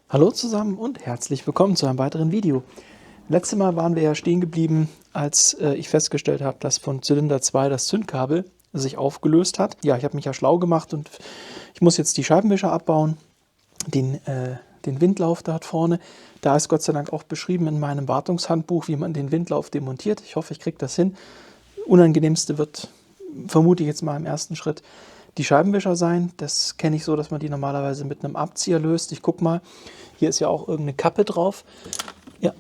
Hallo zusammen und herzlich willkommen zu einem weiteren Video. Letztes Mal waren wir ja stehen geblieben, als ich festgestellt habe, dass von Zylinder 2 das Zündkabel sich aufgelöst hat. Ja, ich habe mich ja schlau gemacht und ich muss jetzt die Scheibenwischer abbauen, den Windlauf da vorne. Da ist Gott sei Dank auch beschrieben in meinem Wartungshandbuch, wie man den Windlauf demontiert. Ich hoffe, ich kriege das hin. Unangenehmste wird, vermute ich jetzt mal im ersten Schritt, die Scheibenwischer sein. Das kenne ich so, dass man die normalerweise mit einem Abzieher löst. Ich gucke mal, hier ist ja auch irgendeine Kappe drauf. Ja,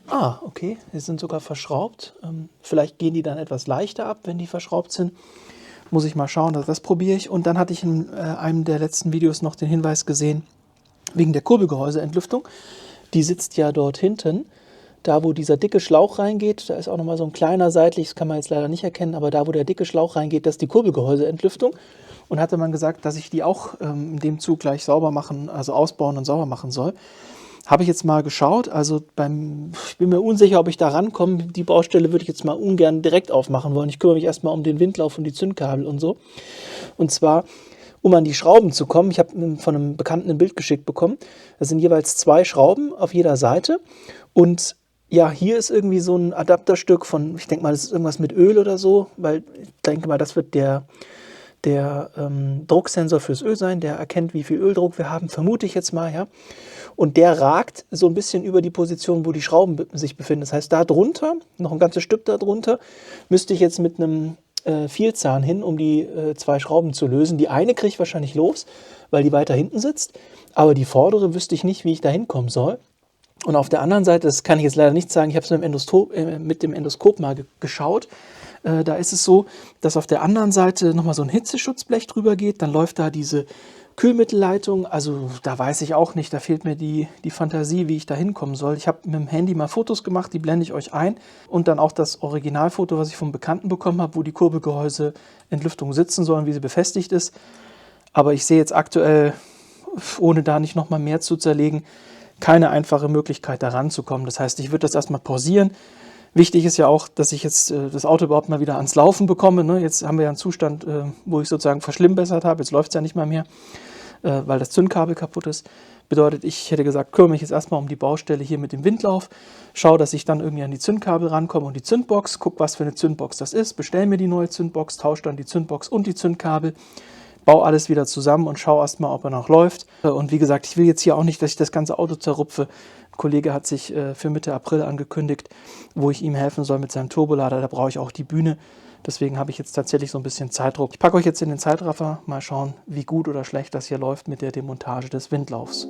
okay, die sind sogar verschraubt. Vielleicht gehen die dann etwas leichter ab, wenn die verschraubt sind. Muss ich mal schauen, das probiere ich. Und dann hatte ich in einem der letzten Videos noch den Hinweis gesehen, wegen der Kurbelgehäuseentlüftung. Die sitzt ja dort hinten. Da, wo dieser dicke Schlauch reingeht, da ist auch nochmal so ein kleiner seitlich, das kann man jetzt leider nicht erkennen, aber da, wo der dicke Schlauch reingeht, das ist die Kurbelgehäuseentlüftung. Und hatte man gesagt, dass ich die auch in dem Zug gleich sauber machen, also ausbauen und sauber machen soll. Habe ich jetzt mal geschaut, also ich bin mir unsicher, ob ich da rankomme. Die Baustelle würde ich jetzt mal ungern direkt aufmachen wollen. Ich kümmere mich erstmal um den Windlauf und die Zündkabel und so. Und zwar, um an die Schrauben zu kommen, ich habe von einem Bekannten ein Bild geschickt bekommen. Das sind jeweils 2 Schrauben auf jeder Seite. Und ja, hier ist irgendwie so ein Adapterstück von, ich denke mal, das ist irgendwas mit Öl oder so, weil ich denke mal, das wird der Drucksensor fürs Öl sein, der erkennt, wie viel Öldruck wir haben, vermute ich jetzt mal, ja. Und der ragt so ein bisschen über die Position, wo die Schrauben sich befinden. Das heißt, da drunter, noch ein ganzes Stück da drunter, müsste ich jetzt mit einem Vielzahn hin, um die 2 Schrauben zu lösen. Die eine kriege ich wahrscheinlich los, weil die weiter hinten sitzt, aber die vordere wüsste ich nicht, wie ich da hinkommen soll. Und auf der anderen Seite, das kann ich jetzt leider nicht sagen, ich habe es mit dem Endoskop mal geschaut. Da ist es so, dass auf der anderen Seite nochmal so ein Hitzeschutzblech drüber geht. Dann läuft da diese Kühlmittelleitung. Also da weiß ich auch nicht, da fehlt mir die Fantasie, wie ich da hinkommen soll. Ich habe mit dem Handy mal Fotos gemacht, die blende ich euch ein. Und dann auch das Originalfoto, was ich vom Bekannten bekommen habe, wo die Kurbelgehäuseentlüftung sitzen soll und wie sie befestigt ist. Aber ich sehe jetzt aktuell, ohne da nicht nochmal mehr zu zerlegen, keine einfache Möglichkeit, da ranzukommen. Das heißt, ich würde das erstmal pausieren. Wichtig ist ja auch, dass ich jetzt das Auto überhaupt mal wieder ans Laufen bekomme. Ne? Jetzt haben wir ja einen Zustand, wo ich sozusagen verschlimmbessert habe. Jetzt läuft es ja nicht mal mehr, weil das Zündkabel kaputt ist. Bedeutet, ich hätte gesagt, kümmere mich jetzt erstmal um die Baustelle hier mit dem Windlauf. Schaue, dass ich dann irgendwie an die Zündkabel rankomme und die Zündbox. Guck, was für eine Zündbox das ist. Bestelle mir die neue Zündbox, tausche dann die Zündbox und die Zündkabel. Baue alles wieder zusammen und schaue erstmal, ob er noch läuft. Und wie gesagt, ich will jetzt hier auch nicht, dass ich das ganze Auto zerrupfe. Ein Kollege hat sich für Mitte April angekündigt, wo ich ihm helfen soll mit seinem Turbolader. Da brauche ich auch die Bühne. Deswegen habe ich jetzt tatsächlich so ein bisschen Zeitdruck. Ich packe euch jetzt in den Zeitraffer. Mal schauen, wie gut oder schlecht das hier läuft mit der Demontage des Windlaufs.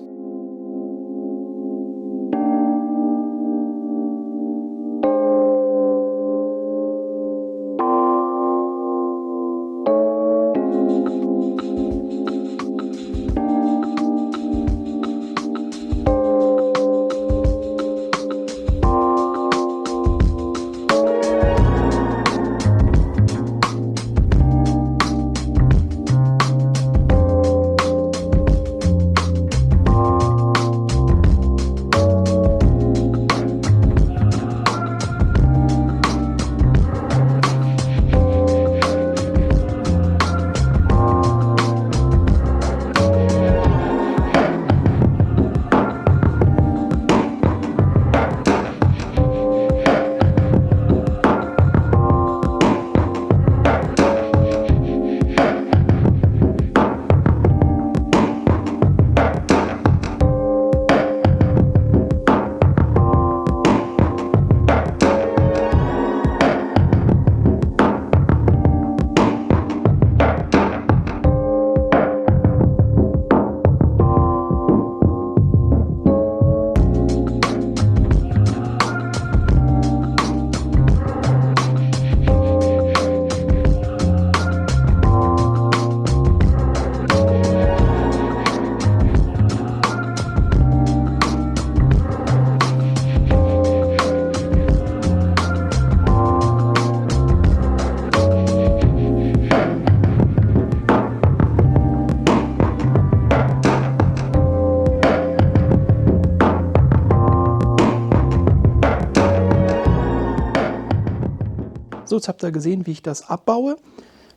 So, jetzt habt ihr gesehen, wie ich das abbaue.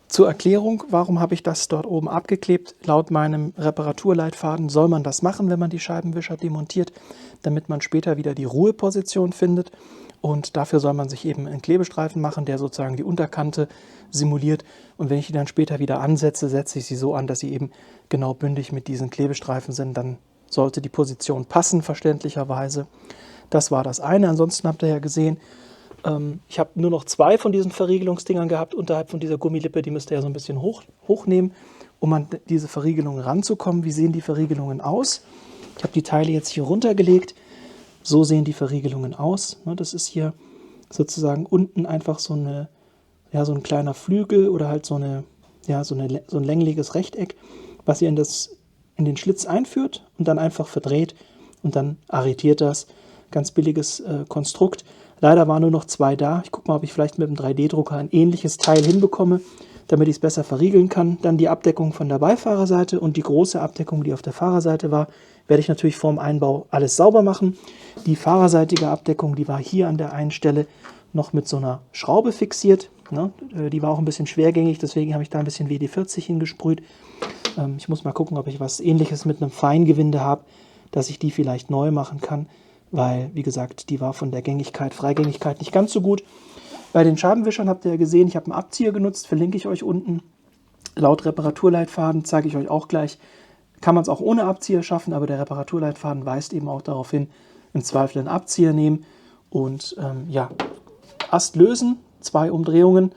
Zur Erklärung, warum habe ich das dort oben abgeklebt? Laut meinem Reparaturleitfaden soll man das machen, wenn man die Scheibenwischer demontiert, damit man später wieder die Ruheposition findet. Und dafür soll man sich eben einen Klebestreifen machen, der sozusagen die Unterkante simuliert. Und wenn ich die dann später wieder ansetze, setze ich sie so an, dass sie eben genau bündig mit diesen Klebestreifen sind. Dann sollte die Position passen, verständlicherweise. Das war das eine. Ansonsten habt ihr ja gesehen, ich habe nur noch 2 von diesen Verriegelungsdingern gehabt unterhalb von dieser Gummilippe. Die müsst ihr ja so ein bisschen hochnehmen, um an diese Verriegelungen ranzukommen. Wie sehen die Verriegelungen aus? Ich habe die Teile jetzt hier runtergelegt. So sehen die Verriegelungen aus. Das ist hier sozusagen unten einfach so ein kleiner Flügel oder halt so ein längliges Rechteck, was ihr in den Schlitz einführt und dann einfach verdreht und dann arretiert das. Ganz billiges Konstrukt. Leider waren nur noch 2 da. Ich gucke mal, ob ich vielleicht mit dem 3D-Drucker ein ähnliches Teil hinbekomme, damit ich es besser verriegeln kann. Dann die Abdeckung von der Beifahrerseite und die große Abdeckung, die auf der Fahrerseite war, werde ich natürlich vorm Einbau alles sauber machen. Die fahrerseitige Abdeckung, die war hier an der einen Stelle noch mit so einer Schraube fixiert. Die war auch ein bisschen schwergängig, deswegen habe ich da ein bisschen WD-40 hingesprüht. Ich muss mal gucken, ob ich was Ähnliches mit einem Feingewinde habe, dass ich die vielleicht neu machen kann. Weil, wie gesagt, die war von der Freigängigkeit nicht ganz so gut. Bei den Scheibenwischern habt ihr ja gesehen, ich habe einen Abzieher genutzt, verlinke ich euch unten. Laut Reparaturleitfaden zeige ich euch auch gleich, kann man es auch ohne Abzieher schaffen, aber der Reparaturleitfaden weist eben auch darauf hin, im Zweifel einen Abzieher nehmen und Ast lösen, 2 Umdrehungen,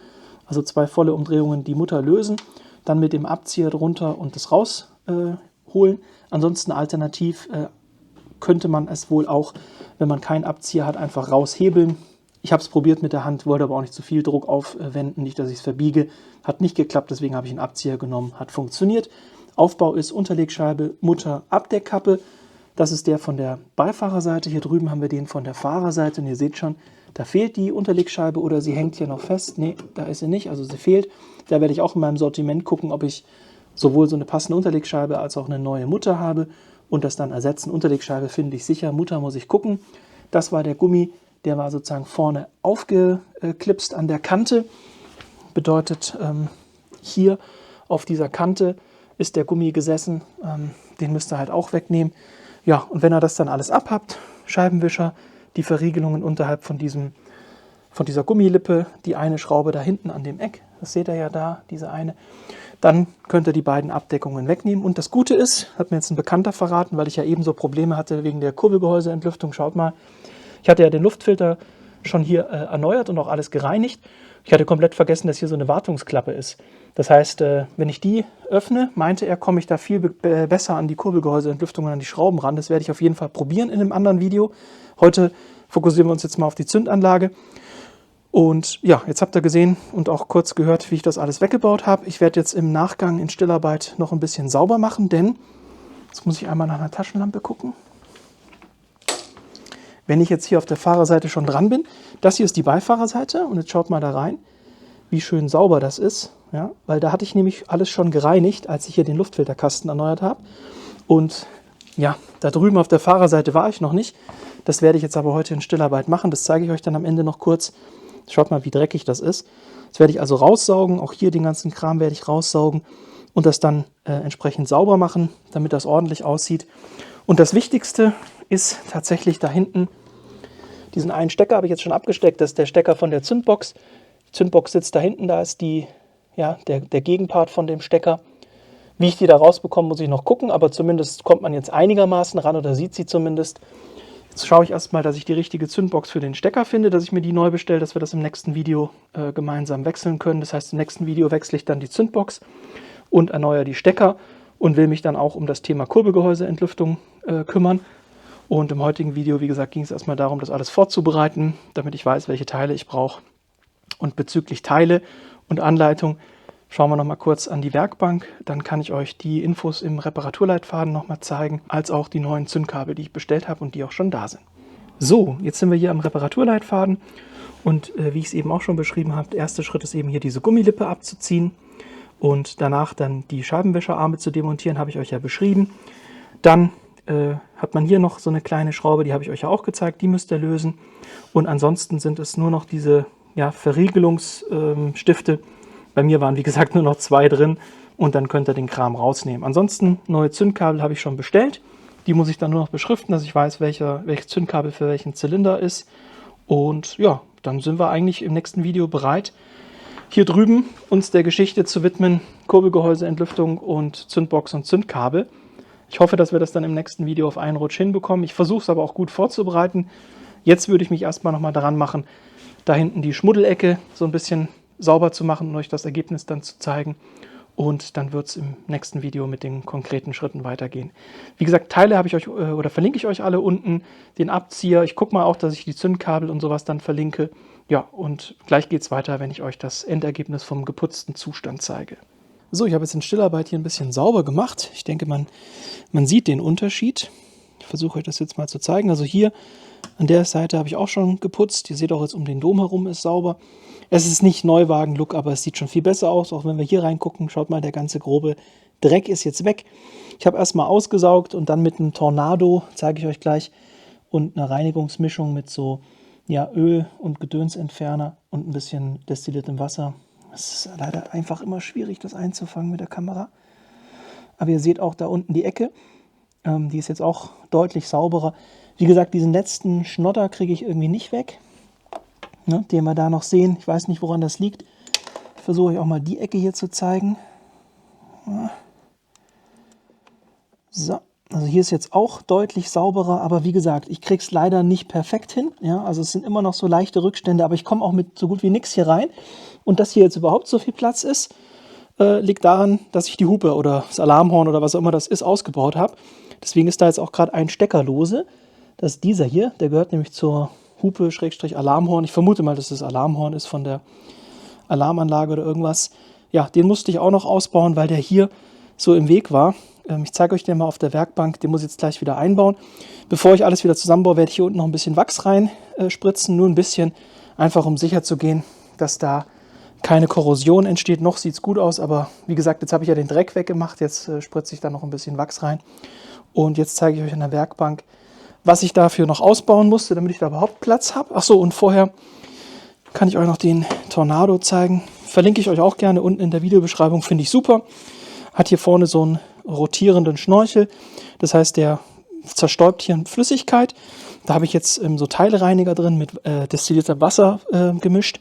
also 2 volle Umdrehungen die Mutter lösen, dann mit dem Abzieher drunter und das rausholen. Ansonsten alternativ könnte man es wohl auch, wenn man keinen Abzieher hat, einfach raushebeln. Ich habe es probiert mit der Hand, wollte aber auch nicht zu viel Druck aufwenden, nicht, dass ich es verbiege. Hat nicht geklappt, deswegen habe ich einen Abzieher genommen, hat funktioniert. Aufbau ist Unterlegscheibe, Mutter, Abdeckkappe. Das ist der von der Beifahrerseite. Hier drüben haben wir den von der Fahrerseite und ihr seht schon, da fehlt die Unterlegscheibe oder sie hängt hier noch fest. Nee, da ist sie nicht, also sie fehlt. Da werde ich auch in meinem Sortiment gucken, ob ich sowohl so eine passende Unterlegscheibe als auch eine neue Mutter habe und das dann ersetzen. Unterlegscheibe finde ich sicher, Mutter muss ich gucken. Das war der Gummi, der war sozusagen vorne aufgeklipst an der Kante. Bedeutet, hier auf dieser Kante ist der Gummi gesessen. Den müsst ihr halt auch wegnehmen. Ja, und wenn ihr das dann alles abhabt, Scheibenwischer, die Verriegelungen unterhalb von dieser Gummilippe, die eine Schraube da hinten an dem Eck, das seht ihr ja da, diese eine, dann könnt ihr die beiden Abdeckungen wegnehmen. Und das Gute ist, hat mir jetzt ein Bekannter verraten, weil ich ja ebenso Probleme hatte wegen der Kurbelgehäuseentlüftung. Schaut mal, ich hatte ja den Luftfilter schon hier erneuert und auch alles gereinigt. Ich hatte komplett vergessen, dass hier so eine Wartungsklappe ist. Das heißt, wenn ich die öffne, meinte er, komme ich da viel besser an die Kurbelgehäuseentlüftung und an die Schrauben ran. Das werde ich auf jeden Fall probieren in einem anderen Video. Heute fokussieren wir uns jetzt mal auf die Zündanlage. Und ja, jetzt habt ihr gesehen und auch kurz gehört, wie ich das alles weggebaut habe. Ich werde jetzt im Nachgang in Stillarbeit noch ein bisschen sauber machen, denn jetzt muss ich einmal nach einer Taschenlampe gucken. Wenn ich jetzt hier auf der Fahrerseite schon dran bin, das hier ist die Beifahrerseite und jetzt schaut mal da rein, wie schön sauber das ist. Ja, weil da hatte ich nämlich alles schon gereinigt, als ich hier den Luftfilterkasten erneuert habe. Und ja, da drüben auf der Fahrerseite war ich noch nicht. Das werde ich jetzt aber heute in Stillarbeit machen. Das zeige ich euch dann am Ende noch kurz. Schaut mal, wie dreckig das ist. Das werde ich also raussaugen. Auch hier den ganzen Kram werde ich raussaugen und das dann entsprechend sauber machen, damit das ordentlich aussieht. Und das Wichtigste ist tatsächlich da hinten, diesen einen Stecker habe ich jetzt schon abgesteckt. Das ist der Stecker von der Zündbox. Die Zündbox sitzt da hinten, da ist der Gegenpart von dem Stecker. Wie ich die da rausbekomme, muss ich noch gucken, aber zumindest kommt man jetzt einigermaßen ran oder sieht sie zumindest. Jetzt schaue ich erstmal, dass ich die richtige Zündbox für den Stecker finde, dass ich mir die neu bestelle, dass wir das im nächsten Video gemeinsam wechseln können. Das heißt, im nächsten Video wechsle ich dann die Zündbox und erneuere die Stecker und will mich dann auch um das Thema Kurbelgehäuseentlüftung kümmern. Und im heutigen Video, wie gesagt, ging es erstmal darum, das alles vorzubereiten, damit ich weiß, welche Teile ich brauche. Und bezüglich Teile und Anleitung schauen wir nochmal kurz an die Werkbank. Dann kann ich euch die Infos im Reparaturleitfaden nochmal zeigen, als auch die neuen Zündkabel, die ich bestellt habe und die auch schon da sind. So, jetzt sind wir hier am Reparaturleitfaden und wie ich es eben auch schon beschrieben habe, der erste Schritt ist eben hier diese Gummilippe abzuziehen und danach dann die Scheibenwischerarme zu demontieren, habe ich euch ja beschrieben. Dann hat man hier noch so eine kleine Schraube, die habe ich euch ja auch gezeigt, die müsst ihr lösen. Und ansonsten sind es nur noch diese Verriegelungsstifte, Bei mir waren, wie gesagt, nur noch 2 drin und dann könnt ihr den Kram rausnehmen. Ansonsten, neue Zündkabel habe ich schon bestellt. Die muss ich dann nur noch beschriften, dass ich weiß, welches Zündkabel für welchen Zylinder ist. Und ja, dann sind wir eigentlich im nächsten Video bereit, hier drüben uns der Geschichte zu widmen. Kurbelgehäuse, Entlüftung und Zündbox und Zündkabel. Ich hoffe, dass wir das dann im nächsten Video auf einen Rutsch hinbekommen. Ich versuche es aber auch gut vorzubereiten. Jetzt würde ich mich erstmal nochmal daran machen, da hinten die Schmuddelecke so ein bisschen sauber zu machen und euch das Ergebnis dann zu zeigen. Und dann wird es im nächsten Video mit den konkreten Schritten weitergehen. Wie gesagt, Teile habe ich euch oder verlinke ich euch alle unten. Den Abzieher. Ich gucke mal auch, dass ich die Zündkabel und sowas dann verlinke. Ja, und gleich geht es weiter, wenn ich euch das Endergebnis vom geputzten Zustand zeige. So, ich habe jetzt in Stillarbeit hier ein bisschen sauber gemacht. Ich denke, man sieht den Unterschied. Ich versuche euch das jetzt mal zu zeigen. Also hier an der Seite habe ich auch schon geputzt. Ihr seht auch jetzt um den Dom herum ist sauber. Es ist nicht Neuwagen-Look, aber es sieht schon viel besser aus. Auch wenn wir hier reingucken, schaut mal, der ganze grobe Dreck ist jetzt weg. Ich habe erstmal ausgesaugt und dann mit einem Tornado, zeige ich euch gleich, und einer Reinigungsmischung mit so Öl und Gedönsentferner und ein bisschen destilliertem Wasser. Es ist leider einfach immer schwierig, das einzufangen mit der Kamera. Aber ihr seht auch da unten die Ecke. Die ist jetzt auch deutlich sauberer. Wie gesagt, diesen letzten Schnotter kriege ich irgendwie nicht weg, ne, den wir da noch sehen. Ich weiß nicht, woran das liegt. Ich versuche euch auch mal die Ecke hier zu zeigen. Ja. So, also hier ist jetzt auch deutlich sauberer, aber wie gesagt, ich kriege es leider nicht perfekt hin. Ja, also es sind immer noch so leichte Rückstände, aber ich komme auch mit so gut wie nichts hier rein. Und dass hier jetzt überhaupt so viel Platz ist, liegt daran, dass ich die Hupe oder das Alarmhorn oder was auch immer das ist, ausgebaut habe. Deswegen ist da jetzt auch gerade ein Stecker lose. Das ist dieser hier, der gehört nämlich zur Hupe-Alarmhorn. Ich vermute mal, dass das Alarmhorn ist von der Alarmanlage oder irgendwas. Ja, den musste ich auch noch ausbauen, weil der hier so im Weg war. Ich zeige euch den mal auf der Werkbank, den muss ich jetzt gleich wieder einbauen. Bevor ich alles wieder zusammenbaue, werde ich hier unten noch ein bisschen Wachs rein spritzen, nur ein bisschen, einfach um sicher zu gehen, dass da keine Korrosion entsteht. Noch sieht es gut aus, aber wie gesagt, jetzt habe ich ja den Dreck weggemacht, jetzt spritze ich da noch ein bisschen Wachs rein. Und jetzt zeige ich euch an der Werkbank, was ich dafür noch ausbauen musste, damit ich da überhaupt Platz habe. Achso, und vorher kann ich euch noch den Tornado zeigen. Verlinke ich euch auch gerne unten in der Videobeschreibung, finde ich super. Hat hier vorne so einen rotierenden Schnorchel, das heißt, der zerstäubt hier Flüssigkeit. Da habe ich jetzt so Teilreiniger drin mit destilliertem Wasser gemischt.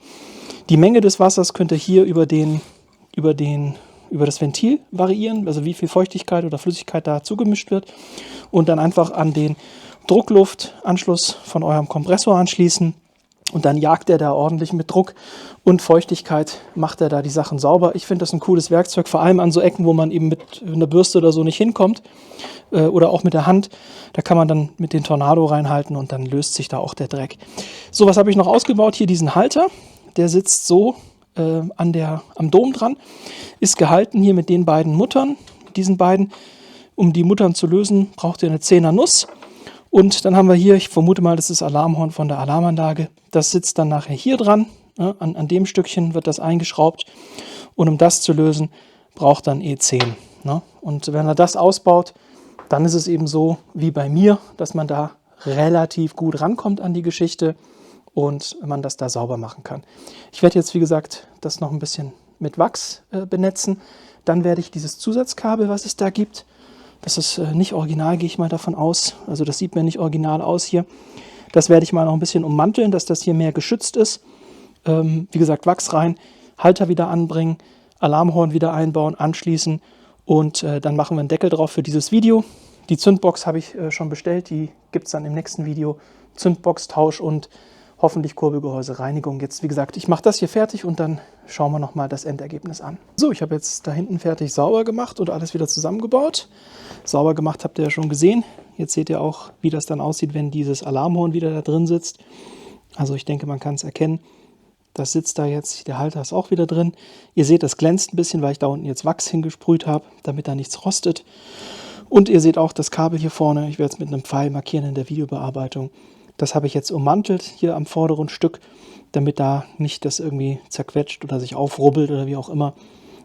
Die Menge des Wassers könnt ihr hier über das Ventil variieren, also wie viel Feuchtigkeit oder Flüssigkeit da zugemischt wird. Und dann einfach an den Druckluftanschluss von eurem Kompressor anschließen. Und dann jagt er da ordentlich mit Druck und Feuchtigkeit, macht er da die Sachen sauber. Ich finde das ein cooles Werkzeug, vor allem an so Ecken, wo man eben mit einer Bürste oder so nicht hinkommt. Oder auch mit der Hand. Da kann man dann mit den Tornado reinhalten und dann löst sich da auch der Dreck. So, was habe ich noch ausgebaut? Hier diesen Halter. Der sitzt so am Dom dran. Ist gehalten hier mit den beiden Muttern. Diesen beiden. Um die Muttern zu lösen, braucht ihr eine 10er Nuss. Und dann haben wir hier, ich vermute mal, das ist das Alarmhorn von der Alarmanlage. Das sitzt dann nachher hier dran. Ja, an dem Stückchen wird das eingeschraubt. Und um das zu lösen, braucht dann E10. Ne? Und wenn er das ausbaut, dann ist es eben so wie bei mir, dass man da relativ gut rankommt an die Geschichte und man das da sauber machen kann. Ich werde jetzt, wie gesagt, das noch ein bisschen mit Wachs benetzen. Dann werde ich dieses Zusatzkabel, was es da gibt, das ist nicht original, gehe ich mal davon aus. Also das sieht mir nicht original aus hier. Das werde ich mal noch ein bisschen ummanteln, dass das hier mehr geschützt ist. Wie gesagt, Wachs rein, Halter wieder anbringen, Alarmhorn wieder einbauen, anschließen und dann machen wir einen Deckel drauf für dieses Video. Die Zündbox habe ich schon bestellt, die gibt es dann im nächsten Video. Zündbox-Tausch und hoffentlich Kurbelgehäuse-Reinigung. Jetzt, wie gesagt, ich mache das hier fertig und dann schauen wir nochmal das Endergebnis an. So, ich habe jetzt da hinten fertig sauber gemacht und alles wieder zusammengebaut. Sauber gemacht habt ihr ja schon gesehen. Jetzt seht ihr auch, wie das dann aussieht, wenn dieses Alarmhorn wieder da drin sitzt. Also ich denke, man kann es erkennen. Das sitzt da jetzt, der Halter ist auch wieder drin. Ihr seht, das glänzt ein bisschen, weil ich da unten jetzt Wachs hingesprüht habe, damit da nichts rostet. Und ihr seht auch das Kabel hier vorne. Ich werde es mit einem Pfeil markieren in der Videobearbeitung. Das habe ich jetzt ummantelt hier am vorderen Stück, damit da nicht das irgendwie zerquetscht oder sich aufrubbelt oder wie auch immer,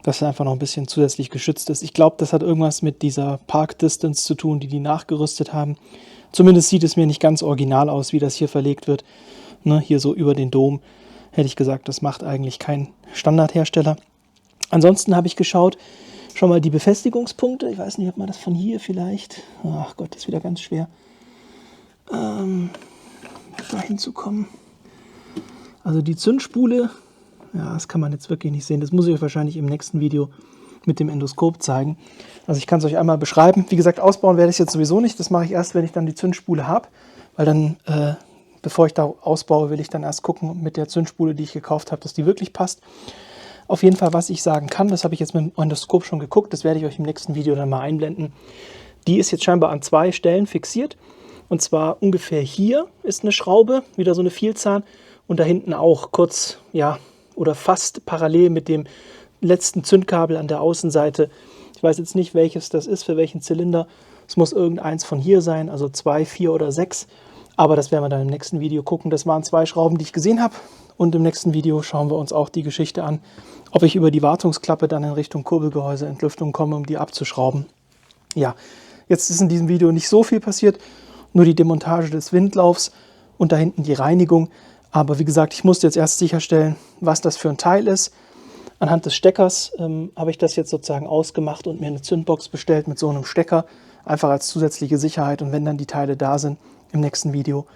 dass es einfach noch ein bisschen zusätzlich geschützt ist. Ich glaube, das hat irgendwas mit dieser Park Distance zu tun, die nachgerüstet haben. Zumindest sieht es mir nicht ganz original aus, wie das hier verlegt wird. Ne, hier so über den Dom hätte ich gesagt, das macht eigentlich kein Standardhersteller. Ansonsten habe ich geschaut, schon mal die Befestigungspunkte. Ich weiß nicht, ob man das von hier vielleicht... Ach Gott, das ist wieder ganz schwer, da hinzukommen. Also die Zündspule, ja, das kann man jetzt wirklich nicht sehen. Das muss ich euch wahrscheinlich im nächsten Video mit dem Endoskop zeigen. Also ich kann es euch einmal beschreiben. Wie gesagt, ausbauen werde ich jetzt sowieso nicht. Das mache ich erst, wenn ich dann die Zündspule habe. Weil dann, bevor ich da ausbaue, will ich dann erst gucken mit der Zündspule, die ich gekauft habe, dass die wirklich passt. Auf jeden Fall, was ich sagen kann, das habe ich jetzt mit dem Endoskop schon geguckt. Das werde ich euch im nächsten Video dann mal einblenden. Die ist jetzt scheinbar an 2 Stellen fixiert. Und zwar ungefähr hier ist eine Schraube, wieder so eine Vielzahn. Und da hinten auch kurz, ja, oder fast parallel mit dem letzten Zündkabel an der Außenseite. Ich weiß jetzt nicht, welches das ist, für welchen Zylinder. Es muss irgendeins von hier sein, also 2, 4 oder 6. Aber das werden wir dann im nächsten Video gucken. Das waren 2 Schrauben, die ich gesehen habe. Und im nächsten Video schauen wir uns auch die Geschichte an, ob ich über die Wartungsklappe dann in Richtung Kurbelgehäuseentlüftung komme, um die abzuschrauben. Ja, jetzt ist in diesem Video nicht so viel passiert. Nur die Demontage des Windlaufs und da hinten die Reinigung. Aber wie gesagt, ich musste jetzt erst sicherstellen, was das für ein Teil ist. Anhand des Steckers habe ich das jetzt sozusagen ausgemacht und mir eine Zündbox bestellt mit so einem Stecker. Einfach als zusätzliche Sicherheit. Und wenn dann die Teile da sind im nächsten Video,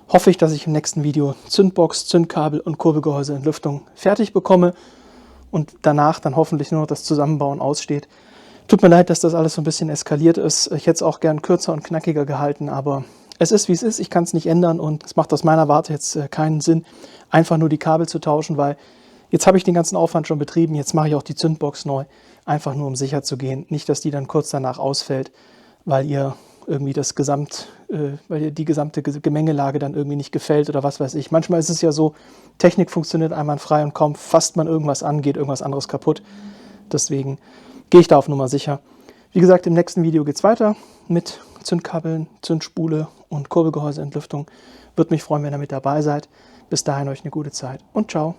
hoffe ich, dass ich im nächsten Video Zündbox, Zündkabel und Kurbelgehäuseentlüftung fertig bekomme. Und danach dann hoffentlich nur noch das Zusammenbauen aussteht. Tut mir leid, dass das alles so ein bisschen eskaliert ist. Ich hätte es auch gern kürzer und knackiger gehalten, aber es ist, wie es ist. Ich kann es nicht ändern und es macht aus meiner Warte jetzt keinen Sinn, einfach nur die Kabel zu tauschen, weil jetzt habe ich den ganzen Aufwand schon betrieben. Jetzt mache ich auch die Zündbox neu, einfach nur um sicher zu gehen. Nicht, dass die dann kurz danach ausfällt, weil ihr irgendwie weil ihr die gesamte Gemengelage dann irgendwie nicht gefällt oder was weiß ich. Manchmal ist es ja so, Technik funktioniert einwandfrei und kaum fasst man irgendwas an, geht irgendwas anderes kaputt. Deswegen gehe ich da auf Nummer sicher. Wie gesagt, im nächsten Video geht es weiter mit Zündkabeln, Zündspule und Kurbelgehäuseentlüftung. Würde mich freuen, wenn ihr mit dabei seid. Bis dahin euch eine gute Zeit und ciao.